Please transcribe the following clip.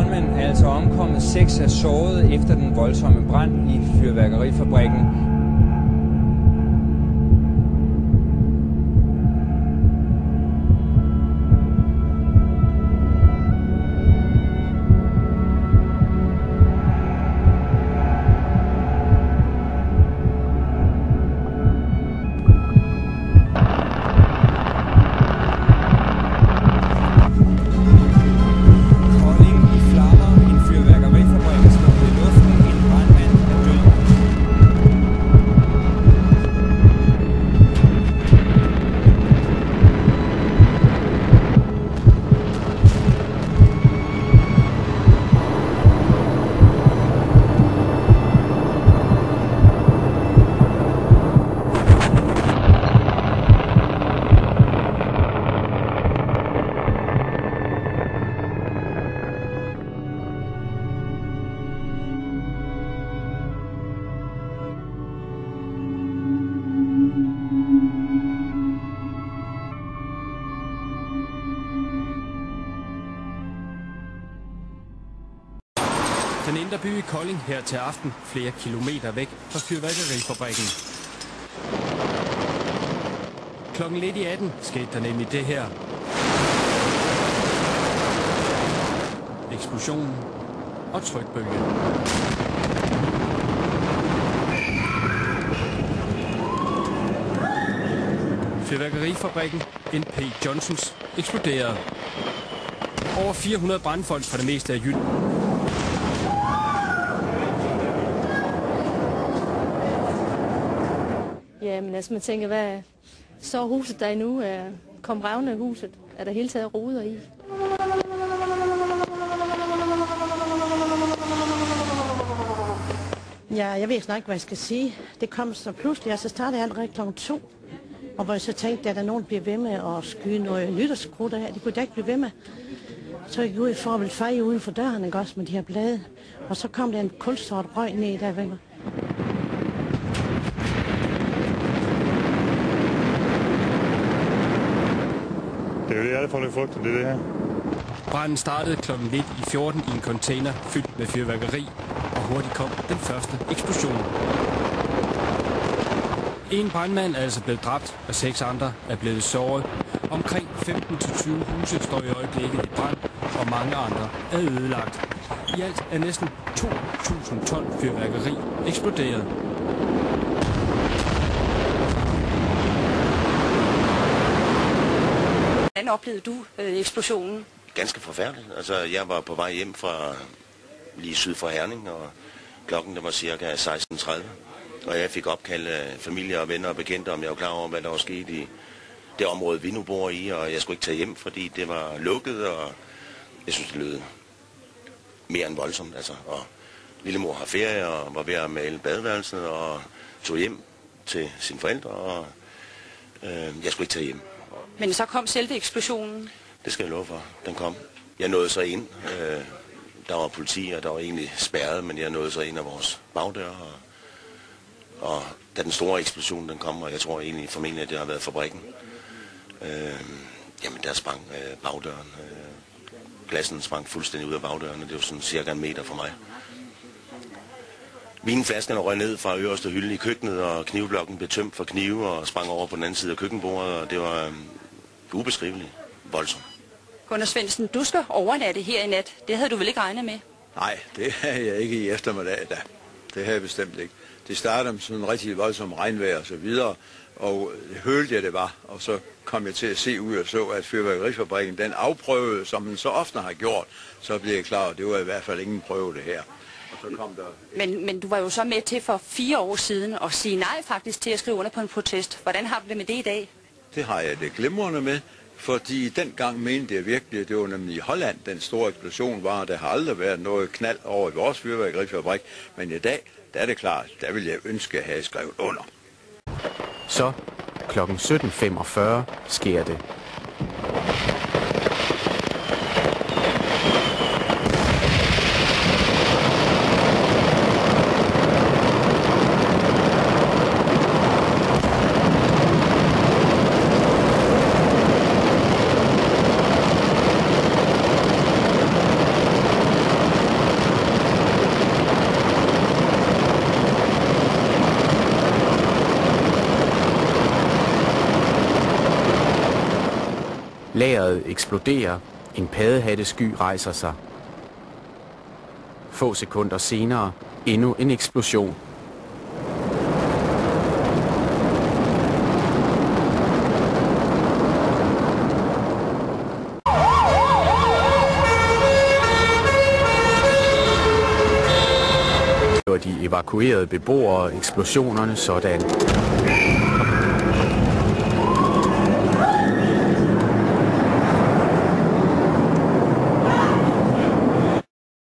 brandmænd er altså omkommet, 6 er såret efter den voldsomme brand i fyrværkerifabrikken. Den indre by i Kolding her til aften, flere kilometer væk fra fyrværkerifabrikken. Klokken lidt i 18 skete der nemlig det her. Eksplosionen og trykbølgen. Fyrværkerifabrikken N.P. Johnsons eksploderede. Over 400 brandfolk fra det meste af Jylland. Ja, men altså man tænker, hvad så huset der nu? Kom revne af huset? Er der hele taget ruder i? Ja, jeg ved snart ikke, hvad jeg skal sige. Det kom så pludselig, og så startede jeg allerede kl. 2. Og hvor jeg så tænkte, at der nogen bliver ved med at skyde noget nytårskrudt af. Det kunne jeg ikke blive ved med. Så jeg gik ud for at ville feje uden for døren, ikke også, med de her blade. Og så kom der en kulsort røg ned der ved mig. Det er jo det, alle folk frygter, det her. Branden startede klokken lidt i 14 i en container fyldt med fyrværkeri, og hurtigt kom den første eksplosion. En brandmand er altså blevet dræbt, og 6 andre er blevet såret. Omkring 15-20 huse står i øjeblikket i brand, og mange andre er ødelagt. I alt er næsten 2.000 ton fyrværkeri eksploderet. Hvordan oplevede du eksplosionen? Ganske forfærdeligt. Altså, jeg var på vej hjem fra lige syd for Herning, og klokken der var cirka 16:30. Og jeg fik opkald af familie og venner og bekendte, om jeg var klar over, hvad der var sket i det område, vi nu bor i. Og jeg skulle ikke tage hjem, fordi det var lukket, og jeg synes, det lød mere end voldsomt. Altså. Og lillemor har ferie og var ved at male badeværelset og tog hjem til sine forældre, og jeg skulle ikke tage hjem. Men så kom selve eksplosionen? Det skal jeg love for. Den kom. Jeg nåede så ind. Der var politi, og der var egentlig spærret, men jeg nåede så ind af vores bagdør. Og da den store eksplosion den kom, og jeg tror egentlig formentlig, at det har været fabrikken, jamen der sprang bagdøren. Glassen sprang fuldstændig ud af bagdøren, og det var sådan cirka 1 meter fra mig. Vinflaskerne røg ned fra øverste hylde i køkkenet, og knivblokken blev tømt for knive og sprang over på den anden side af køkkenbordet, og det var ubeskriveligt voldsomt. Gunnar Svendsen, du skal overnatte her i nat. Det havde du vel ikke regnet med? Nej, det havde jeg ikke i eftermiddag da. Det havde jeg bestemt ikke. Det startede med sådan en rigtig voldsom regnvejr og så videre, og hørte jeg det var, og så kom jeg til at se ud og så, at fyrværkerifabrikken den afprøvede, som den så ofte har gjort, så blev jeg klar, at det var i hvert fald ingen prøve det her. Og så kom der... Men du var jo så med til for 4 år siden at sige nej faktisk til at skrive under på en protest. Hvordan har du det med det i dag? Det har jeg det glimrende med, fordi dengang mente jeg virkelig, at det var nemlig i Holland, den store eksplosion var, og der har aldrig været noget knald over i vores fyrværkerifabrik, men i dag, der er det klart, der vil jeg ønske at have skrevet under. Så klokken 17.45 sker det. Lageret eksploderer. En paddehattesky rejser sig. Få sekunder senere, endnu en eksplosion. De evakuerede beboere eksplosionerne sådan.